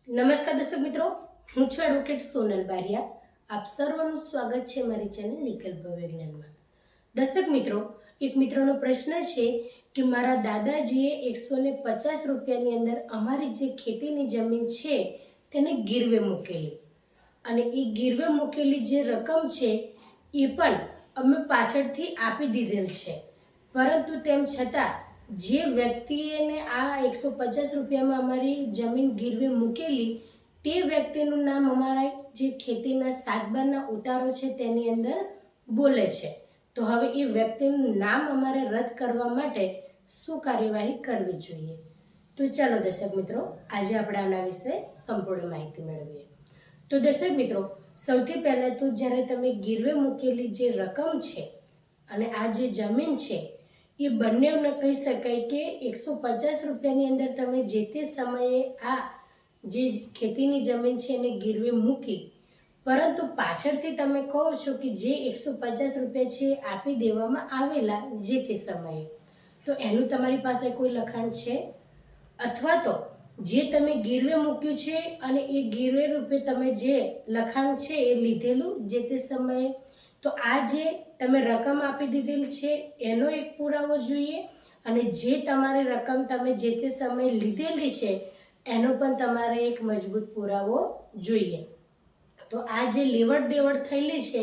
નમસ્કાર દર્શક મિત્રો, હું છું એડવોકેટ સોનલ બારિયા. આપ સર્વનું સ્વાગત છે મારી ચેનલ લીગલ વિજ્ઞાનમાં. દર્શક મિત્રો, એક મિત્રનો પ્રશ્ન છે કે મારા દાદાજીએ 150 રૂપિયાની અંદર અમારી જે ખેતીની જમીન છે તેને ગીરવે મૂકેલી, અને એ ગીરવે મૂકેલી જે રકમ છે એ પણ અમે પાછળથી આપી દીધેલ છે, પરંતુ તેમ છતાં જે વ્યક્તિને આ 150 રૂપિયામાં અમારી જમીન ગીરવે મૂકેલી તે વ્યક્તિનું નામ અમારા જે ખેતીના સાતબારના ઉતારો છે તેની અંદર બોલે છે. તો હવે એ વ્યક્તિનું નામ અમારે રદ કરવા માટે શું કાર્યવાહી કરવી જોઈએ? તો ચાલો દર્શક મિત્રો, આજે આપણે આના વિશે સંપૂર્ણ માહિતી મેળવીએ. તો દર્શક મિત્રો, સૌથી પહેલાં તો જ્યારે તમે ગીરવે મૂકેલી જે રકમ છે અને આ જે જમીન છે એ બંનેને કહી શકાય કે 150 રૂપિયાની અંદર તમે જે તે સમયે આ જે ખેતીની જમીન છે એને ગીરવે મૂકી, પરંતુ પાછળથી તમે કહો છો કે જે 150 રૂપિયા છે આપી દેવામાં આવેલા જે તે સમયે, તો એનું તમારી પાસે કોઈ લખાણ છે? અથવા તો જે તમે ગીરવે મૂક્યું છે અને એ ગીરવે રૂપે તમે જે લખાણ છે એ લીધેલું જે તે સમયે, તો આ જે તમે રકમ આપી દીધેલી છે એનો એક પુરાવો જોઈએ, અને જે તમારી રકમ તમે જે તે સમયે લીધેલી છે એનો પણ તમારે એક મજબૂત પુરાવો જોઈએ. તો આ જે લેવડ દેવડ થયેલી છે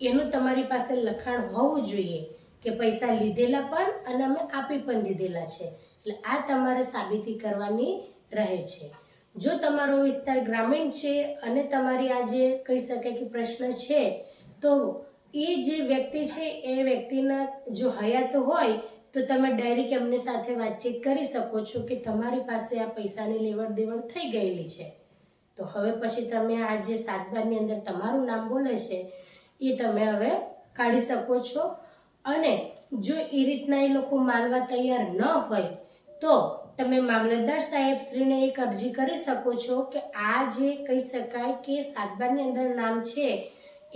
એનું તમારી પાસે લખાણ હોવું જોઈએ કે પૈસા લીધેલા પણ અને અમે આપી પણ દીધેલા છે. એટલે આ તમારે સાબિતી કરવાની રહે છે. જો તમારો વિસ્તાર ગ્રામીણ છે અને તમારી આ જે કહી શકાય કે પ્રશ્ન છે, તો એ જે વ્યક્તિ છે એ વ્યક્તિના જો હયાત હોય તો તમે ડાયરેક્ટ એમની સાથે વાતચીત કરી શકો છો કે તમારી પાસે આ પૈસાની લેવડ દેવડ થઈ ગયેલી છે. તો હવે પછી તમે આ જે સાતબારની અંદર તમારું નામ બોલે છે એ તમે હવે કાઢી શકો છો. અને જો એ રીતના એ લોકો માનવા તૈયાર ન હોય તો તમે મામલતદાર સાહેબશ્રીને એક અરજી કરી શકો છો કે આ જે કહી શકાય કે સાતબારની અંદર નામ છે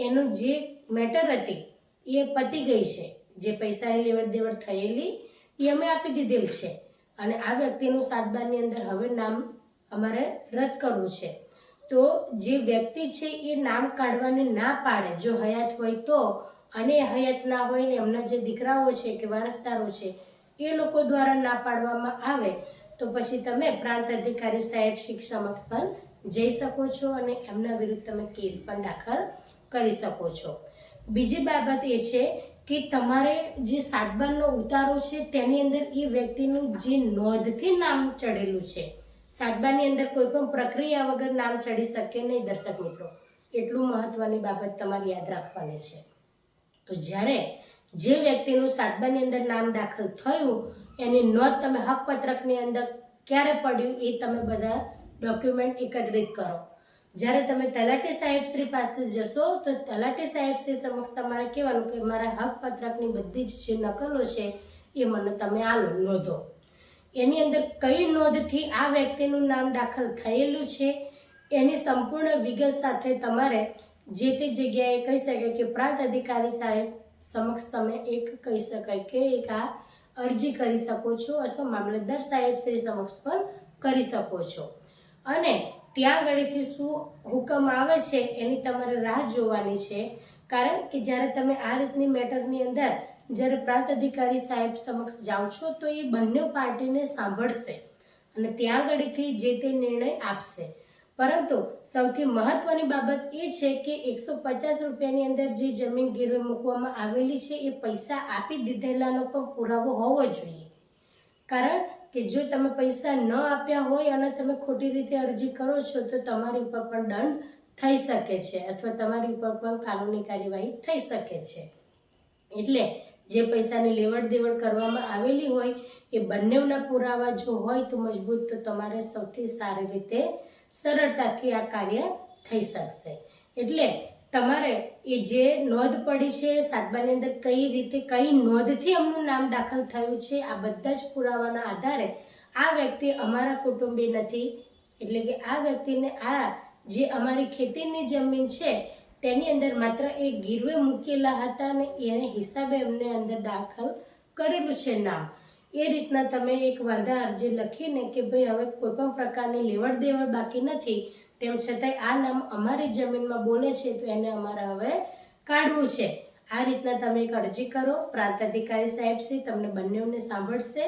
એનું જે મેટર હતી એ પતી ગઈ છે, જે પૈસાની લેવડ દેવડ થયેલી એ અમે આપી દીધેલ છે, અને આ વ્યક્તિનું સાતબારની અંદર હવે નામ અમારે રદ કરવું છે. તો જે વ્યક્તિ છે એ નામ કાઢવાને ના પાડે, જો હયાત હોય તો, અને હયાત ના હોય ને એમના જે દીકરાઓ છે કે વારસદારો છે એ લોકો દ્વારા ના પાડવામાં આવે તો પછી તમે પ્રાંત અધિકારી સાહેબ સમક્ષ પણ જઈ શકો છો અને એમના વિરુદ્ધ તમે કેસ પણ દાખલ કરી શકો છો. બીજી બાબત એ છે કે તમારે જે સાતબારનો ઉતારો છે તેની અંદર એ વ્યક્તિનું જે નોંધથી નામ ચડેલું છે, સાતબારની અંદર કોઈ પણ પ્રક્રિયા વગર નામ ચડી શકે નહીં. દર્શક મિત્રો, એટલું મહત્વની બાબત તમારે યાદ રાખવાની છે. તો જ્યારે જે વ્યક્તિનું સાતબાની અંદર નામ દાખલ થયું એની નોંધ તમે હકપત્રકની અંદર ક્યારે પડ્યું એ તમે બધા ડોક્યુમેન્ટ એકત્રિત કરો. જ્યારે તમે તલાટી સાહેબશ્રી પાસે જશો તો તલાટી સાહેબશ્રી સમક્ષ તમારે કહેવાનું કે મારા હકપત્રકની બધી જ જે નકલો છે એ મને તમે આલો નોંધો. એની અંદર કઈ નોંધથી આ વ્યક્તિનું નામ દાખલ થયેલું છે એની સંપૂર્ણ વિગત સાથે તમારે જે તે જગ્યાએ કહી શકાય કે પ્રાંત અધિકારી સાહેબ સમક્ષ તમે એક કહી શકાય કે એક આ અરજી કરી શકો છો, અથવા મામલતદાર સાહેબશ્રી સમક્ષ પણ કરી શકો છો. અને ત્યાં આગળથી શું હુકમ આવે છે એની તમારે રાહ જોવાની છે, કારણ કે જ્યારે તમે આ રીતની મેટરની અંદર જ્યારે પ્રાંત અધિકારી સાહેબ સમક્ષ જાઓ છો તો એ બંને પાર્ટીને સાંભળશે અને ત્યાં આગળથી જે તે નિર્ણય આપશે. પરંતુ સૌથી મહત્વની બાબત એ છે કે 150 રૂપિયાની અંદર જે જમીન ગીરવે મૂકવામાં આવેલી છે એ પૈસા આપી દીધેલાનો પણ પુરાવો હોવો જોઈએ. કારણ કે જો તમે પૈસા ન આપ્યા હોય અને તમે ખોટી રીતે અરજી કરો છો તો તમારી ઉપર પણ દંડ થઈ શકે છે, અથવા તમારી ઉપર પણ કાનૂની કાર્યવાહી થઈ શકે છે. એટલે જે પૈસાની લેવડ દેવડ કરવામાં આવેલી હોય એ બંનેના પુરાવા જો હોય તો મજબૂત, તો તમારે સૌથી સારી રીતે સરળતાથી આ કાર્ય થઈ શકશે. એટલે તમારે એ જે નોંધ પડી છે સાતબાની અંદર કઈ રીતે કઈ નોંધથી એમનું નામ દાખલ થયું છે, આ બધા જ પુરાવાના આધારે આ વ્યક્તિ અમારા કુટુંબી નથી, એટલે કે આ વ્યક્તિને આ જે અમારી ખેતીની જમીન છે તેની અંદર માત્ર એ ગીરવે મૂકેલા હતા અને એને હિસાબે એમને અંદર દાખલ કરેલું છે નામ, એ રીતના તમે એક વાંધા અરજી લખીને કે ભાઈ હવે કોઈ પણ પ્રકારની લેવડ દેવડ બાકી નથી, તેમ છતાંય આ નામ અમારી જમીનમાં બોલે છે તો એને અમારે હવે કાઢવું છે. આ રીતના તમે એક અરજી કરો. પ્રાંત અધિકારી સાહેબ શ્રી તમને બંનેઓને સાંભળશે.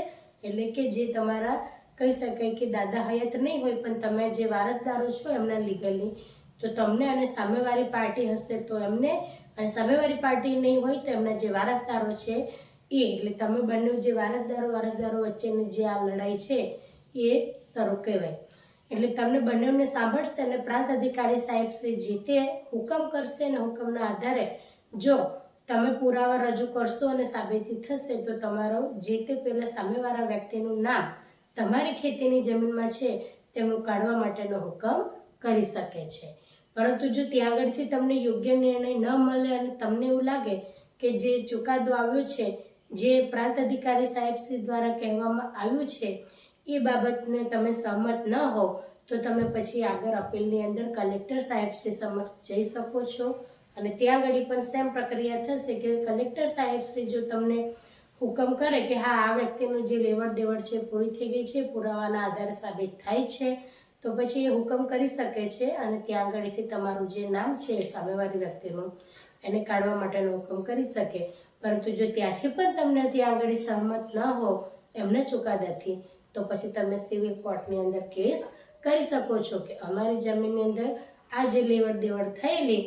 એટલે કે જે તમારા કહી શકાય કે દાદા હયાત નહીં હોય પણ તમે જે વારસદારો છો એમના લીગલી, તો તમને અને સામેવાળી પાર્ટી હશે તો એમને, અને સામેવાળી પાર્ટી નહીં હોય તો એમના જે વારસદારો છે એ, એટલે તમે બંને જે વારસદારો વચ્ચેની જે આ લડાઈ છે એ શરૂ કહેવાય. એટલે તમને બંનેને સાંભળશે અને પ્રાંત અધિકારી સાહેબ શ્રી જે તે હુકમ કરશે અને હુકમના આધારે જો તમે પુરાવા રજૂ કરશો અને સાબિતી થશે તો તમારો જે તે પહેલાં સામેવાળા વ્યક્તિનું નામ તમારી ખેતીની જમીનમાં છે તેમનું કાઢવા માટેનો હુકમ કરી શકે છે. પરંતુ જો ત્યાં આગળથી તમને યોગ્ય નિર્ણય ન મળે અને તમને એવું લાગે કે જે ચુકાદો આવ્યો છે, જે પ્રાંત અધિકારી સાહેબ શ્રી દ્વારા કહેવામાં આવ્યું છે એ બાબતને તમે સહમત ન હો તો તમે પછી આગળ અપીલની અંદર કલેક્ટર સાહેબ શ્રી સમક્ષ જઈ શકો છો. અને ત્યાં આગળ પણ સેમ પ્રક્રિયા થશે કે કલેક્ટર સાહેબ શ્રી જો તમને હુકમ કરે કે હા આ વ્યક્તિનું જે લેવડ દેવડ છે પૂરી થઈ ગઈ છે, પુરાવાના આધારે સાબિત થાય છે, તો પછી એ હુકમ કરી શકે છે અને ત્યાં આગળથી તમારું જે નામ છે સામેવાળી વ્યક્તિનું એને કાઢવા માટેનો હુકમ કરી શકે. પરંતુ જો ત્યાંથી પણ તમને ત્યાં આગળ સહમત ન હો એમના ચુકાદાથી, તો પછી તમે સિવિલ કોર્ટની અંદર કેસ કરી શકો છો કે અમારી જમીનની અંદર આ જે લેવડ દેવડ થયેલી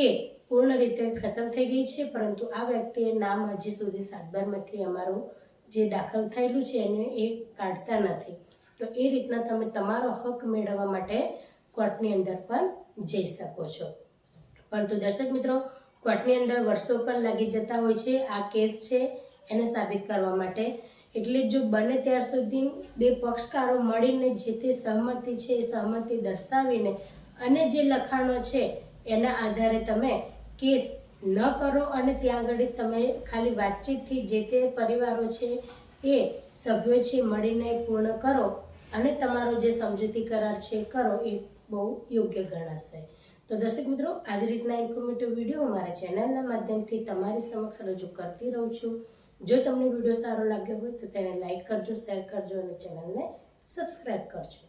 એ પૂર્ણ રીતે ખતમ થઈ ગઈ છે, પરંતુ આ વ્યક્તિએ નામ હજી સુધી સાતબારમાંથી અમારું જે દાખલ થયેલું છે એને એ કાઢતા નથી. તો એ રીતના તમે તમારો હક મેળવવા માટે કોર્ટની અંદર પણ જઈ શકો છો. પરંતુ દર્શક મિત્રો, કોર્ટની અંદર વર્ષો પણ લાગી જતા હોય છે આ કેસ છે એને સાબિત કરવા માટે. એટલે જો બને ત્યાર સુધી બે પક્ષકારો મળીને જે તે સહમતિ છે એ સહમતિ દર્શાવીને અને જે લખાણો છે એના આધારે તમે કેસ ન કરો અને ત્યાં આગળ તમે ખાલી વાતચીતથી જે તે પરિવારો છે એ સભ્યો છે મળીને પૂર્ણ કરો અને તમારો જે સમજૂતી કરાર છે કરો, એ બહુ યોગ્ય ગણાશે. તો દર્શક મિત્રો, આજ રીતના ઇન્ફોર્મેટિવ વિડીયો મારા ચેનલના માધ્યમથી તમારી સમક્ષ રજૂ કરતી રહું છું. જો તમને વિડીયો સારો લાગ્યો હોય તો તેને લાઈક કરજો, શેર કરજો અને ચેનલને સબસ્ક્રાઈબ કરજો.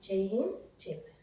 જય હિન્દ, જય ભારત.